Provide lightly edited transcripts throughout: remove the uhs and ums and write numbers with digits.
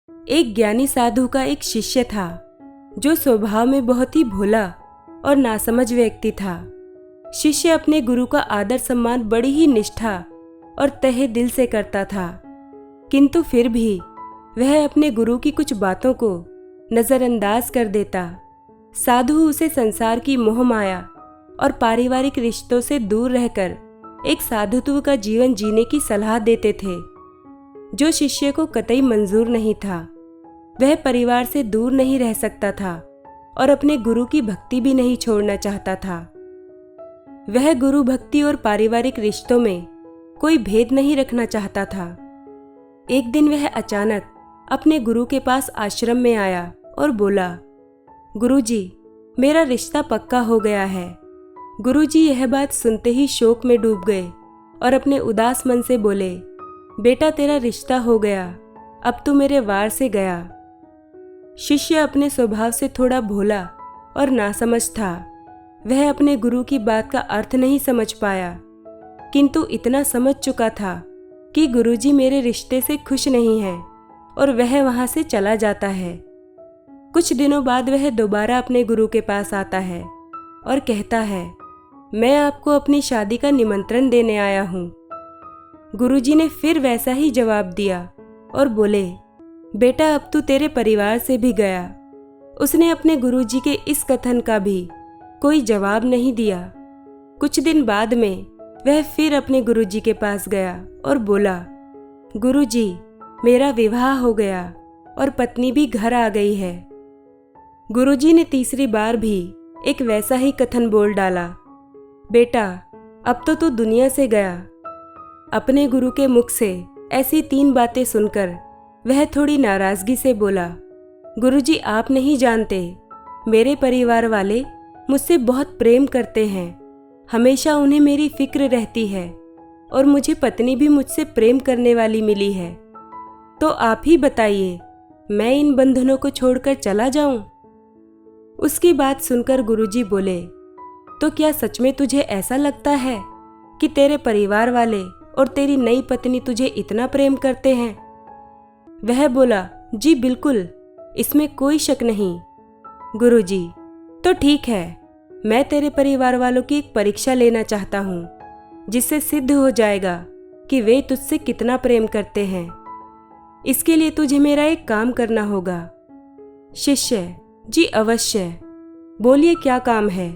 एक ज्ञानी साधु का एक शिष्य था जो स्वभाव में बहुत ही भोला और नासमझ व्यक्ति था। शिष्य अपने गुरु का आदर सम्मान बड़ी ही निष्ठा और तहे दिल से करता था, किंतु फिर भी वह अपने गुरु की कुछ बातों को नज़रअंदाज कर देता। साधु उसे संसार की मोह माया और पारिवारिक रिश्तों से दूर रहकर एक साधुत्व का जीवन जीने की सलाह देते थे, जो शिष्य को कतई मंजूर नहीं था। वह परिवार से दूर नहीं रह सकता था और अपने गुरु की भक्ति भी नहीं छोड़ना चाहता था। वह गुरु भक्ति और पारिवारिक रिश्तों में कोई भेद नहीं रखना चाहता था। एक दिन वह अचानक अपने गुरु के पास आश्रम में आया और बोला, गुरुजी, मेरा रिश्ता पक्का हो गया है। गुरुजी यह बात सुनते ही शोक में डूब गए और अपने उदास मन से बोले, बेटा तेरा रिश्ता हो गया, अब तू मेरे वार से गया। शिष्य अपने स्वभाव से थोड़ा भोला और नासमझ था। वह अपने गुरु की बात का अर्थ नहीं समझ पाया, किंतु इतना समझ चुका था कि गुरुजी मेरे रिश्ते से खुश नहीं हैं और वह वहां से चला जाता है। कुछ दिनों बाद वह दोबारा अपने गुरु के पास आता है और कहता है, मैं आपको अपनी शादी का निमंत्रण देने आया हूँ। गुरुजी ने फिर वैसा ही जवाब दिया और बोले, बेटा अब तू तेरे परिवार से भी गया। उसने अपने गुरुजी के इस कथन का भी कोई जवाब नहीं दिया। कुछ दिन बाद में वह फिर अपने गुरुजी के पास गया और बोला, गुरुजी, मेरा विवाह हो गया और पत्नी भी घर आ गई है। गुरुजी ने तीसरी बार भी एक वैसा ही कथन बोल डाला, बेटा अब तो तू दुनिया से गया। अपने गुरु के मुख से ऐसी 3 बातें सुनकर वह थोड़ी नाराजगी से बोला, गुरुजी आप नहीं जानते, मेरे परिवार वाले मुझसे बहुत प्रेम करते हैं। हमेशा उन्हें मेरी फिक्र रहती है और मुझे पत्नी भी मुझसे प्रेम करने वाली मिली है। तो आप ही बताइए, मैं इन बंधनों को छोड़कर चला जाऊं? उसकी बात सुनकर गुरुजी बोले, तो क्या सच में तुझे ऐसा लगता है कि तेरे परिवार वाले और तेरी नई पत्नी तुझे इतना प्रेम करते हैं? वह बोला, जी बिल्कुल, इसमें कोई शक नहीं। गुरुजी, तो ठीक है, मैं तेरे परिवार वालों की एक परीक्षा लेना चाहता हूँ, जिससे सिद्ध हो जाएगा कि वे तुझसे कितना प्रेम करते हैं। इसके लिए तुझे मेरा एक काम करना होगा। शिष्य, जी अवश्य, बोलिए क्या काम है।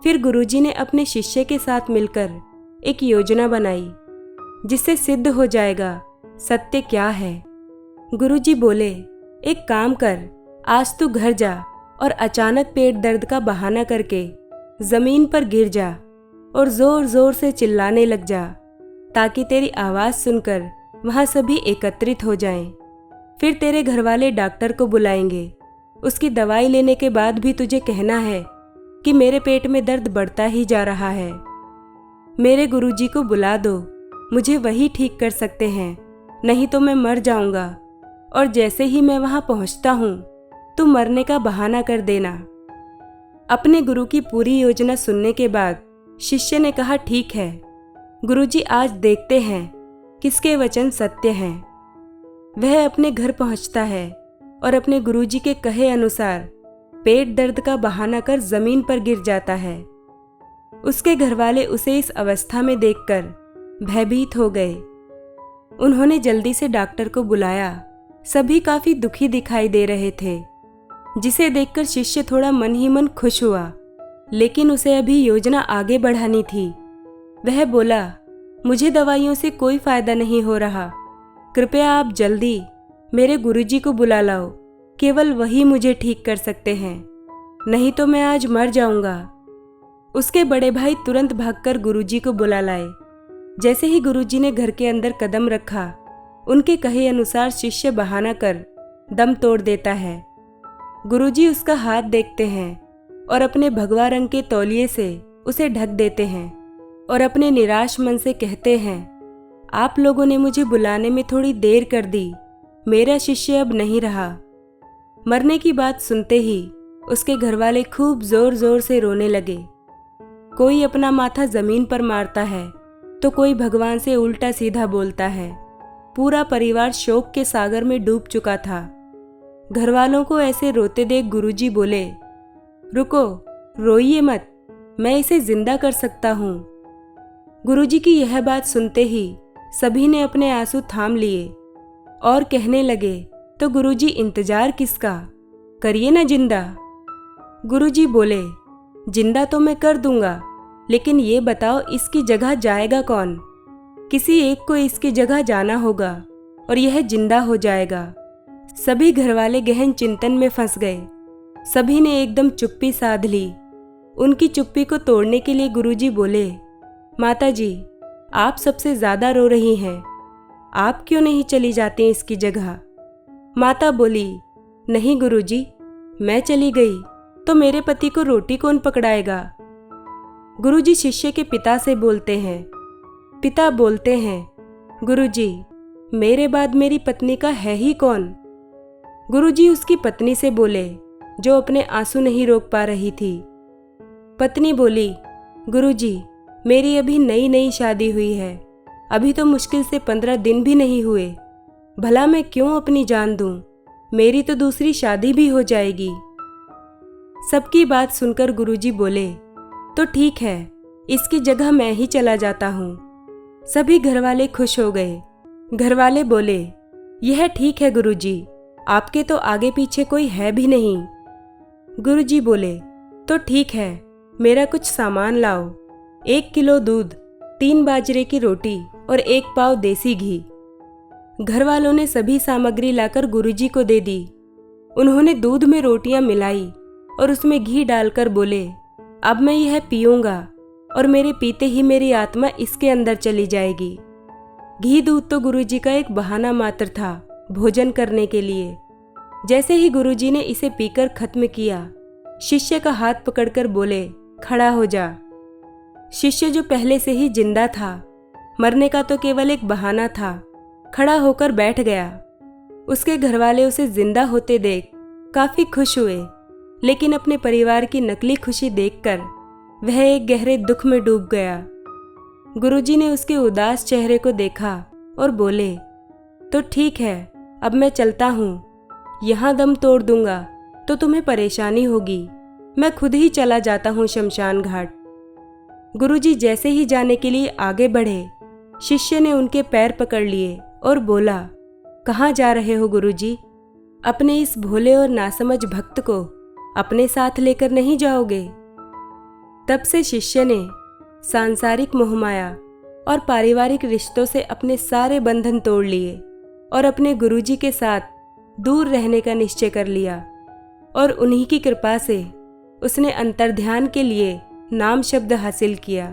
फिर गुरुजी ने अपने शिष्य के साथ मिलकर एक योजना बनाई, जिससे सिद्ध हो जाएगा सत्य क्या है। गुरुजी बोले, एक काम कर, आज तू घर जा और अचानक पेट दर्द का बहाना करके जमीन पर गिर जा और जोर जोर से चिल्लाने लग जा, ताकि तेरी आवाज सुनकर वहां सभी एकत्रित हो जाएं। फिर तेरे घरवाले डॉक्टर को बुलाएंगे। उसकी दवाई लेने के बाद भी तुझे कहना है कि मेरे पेट में दर्द बढ़ता ही जा रहा है। मेरे गुरुजी को बुला दो, मुझे वही ठीक कर सकते हैं, नहीं तो मैं मर जाऊंगा। और जैसे ही मैं वहां पहुंचता हूं, तू मरने का बहाना कर देना। अपने गुरु की पूरी योजना सुनने के बाद शिष्य ने कहा, ठीक है गुरुजी, आज देखते हैं किसके वचन सत्य हैं। वह अपने घर पहुंचता है और अपने गुरुजी के कहे अनुसार पेट दर्द का बहाना कर जमीन पर गिर जाता है। उसके घरवाले उसे इस अवस्था में देखकर भयभीत हो गए। उन्होंने जल्दी से डॉक्टर को बुलाया। सभी काफी दुखी दिखाई दे रहे थे, जिसे देखकर शिष्य थोड़ा मन ही मन खुश हुआ, लेकिन उसे अभी योजना आगे बढ़ानी थी। वह बोला, मुझे दवाइयों से कोई फायदा नहीं हो रहा, कृपया आप जल्दी मेरे गुरुजी को बुला लाओ, केवल वही मुझे ठीक कर सकते हैं, नहीं तो मैं आज मर जाऊंगा। उसके बड़े भाई तुरंत भागकर गुरुजी को बुला लाए। जैसे ही गुरुजी ने घर के अंदर कदम रखा, उनके कहे अनुसार शिष्य बहाना कर दम तोड़ देता है। गुरुजी उसका हाथ देखते हैं और अपने भगवा रंग के तौलिए से उसे ढक देते हैं और अपने निराश मन से कहते हैं, आप लोगों ने मुझे बुलाने में थोड़ी देर कर दी, मेरा शिष्य अब नहीं रहा। मरने की बात सुनते ही उसके घरवाले खूब जोर जोर से रोने लगे। कोई अपना माथा जमीन पर मारता है तो कोई भगवान से उल्टा सीधा बोलता है। पूरा परिवार शोक के सागर में डूब चुका था। घरवालों को ऐसे रोते देख गुरुजी बोले, रुको, रोइए मत, मैं इसे जिंदा कर सकता हूँ। गुरुजी की यह बात सुनते ही सभी ने अपने आंसू थाम लिए और कहने लगे, तो गुरुजी इंतजार किसका, करिए ना जिंदा। गुरुजी बोले, जिंदा तो मैं कर दूंगा, लेकिन ये बताओ इसकी जगह जाएगा कौन? किसी एक को इसकी जगह जाना होगा और यह जिंदा हो जाएगा। सभी घरवाले गहन चिंतन में फंस गए। सभी ने एकदम चुप्पी साध ली। उनकी चुप्पी को तोड़ने के लिए गुरुजी बोले, माता जी, आप सबसे ज्यादा रो रही हैं, आप क्यों नहीं चली जाती इसकी जगह? माता बोली, नहीं गुरुजी, मैं चली गई तो मेरे पति को रोटी कौन पकड़ाएगा? गुरुजी शिष्य के पिता से बोलते हैं। पिता बोलते हैं, गुरुजी, मेरे बाद मेरी पत्नी का है ही कौन? गुरुजी उसकी पत्नी से बोले, जो अपने आंसू नहीं रोक पा रही थी। पत्नी बोली, गुरुजी, मेरी अभी नई नई शादी हुई है, अभी तो मुश्किल से 15 दिन भी नहीं हुए, भला मैं क्यों अपनी जान दूं? मेरी तो दूसरी शादी भी हो जाएगी। सबकी बात सुनकर गुरुजी बोले, तो ठीक है, इसकी जगह मैं ही चला जाता हूँ। सभी घरवाले खुश हो गए। घरवाले बोले, यह ठीक है गुरुजी, आपके तो आगे पीछे कोई है भी नहीं। गुरुजी बोले, तो ठीक है, मेरा कुछ सामान लाओ, 1 किलो दूध, 3 बाजरे की रोटी और 1 पाव देसी घी। घरवालों ने सभी सामग्री लाकर गुरुजी को दे दी। उन्होंने दूध में रोटियां मिलाई और उसमें घी डालकर बोले, अब मैं यह पीऊंगा और मेरे पीते ही मेरी आत्मा इसके अंदर चली जाएगी। घी दूध तो गुरुजी का एक बहाना मात्र था भोजन करने के लिए। जैसे ही गुरुजी ने इसे पीकर खत्म किया, शिष्य का हाथ पकड़कर बोले, खड़ा हो जा। शिष्य जो पहले से ही जिंदा था, मरने का तो केवल एक बहाना था, खड़ा होकर बैठ गया। उसके घरवाले उसे जिंदा होते देख काफी खुश हुए, लेकिन अपने परिवार की नकली खुशी देखकर वह एक गहरे दुख में डूब गया। गुरुजी ने उसके उदास चेहरे को देखा और बोले, तो ठीक है, अब मैं चलता हूँ, यहाँ दम तोड़ दूंगा तो तुम्हें परेशानी होगी, मैं खुद ही चला जाता हूँ शमशान घाट। गुरुजी जैसे ही जाने के लिए आगे बढ़े, शिष्य ने उनके पैर पकड़ लिए और बोला, कहाँ जा रहे हो गुरुजी? अपने इस भोले और नासमझ भक्त को अपने साथ लेकर नहीं जाओगे? तब से शिष्य ने सांसारिक मोहमाया और पारिवारिक रिश्तों से अपने सारे बंधन तोड़ लिए और अपने गुरुजी के साथ दूर रहने का निश्चय कर लिया, और उन्हीं की कृपा से उसने अंतर्ध्यान के लिए नाम शब्द हासिल किया।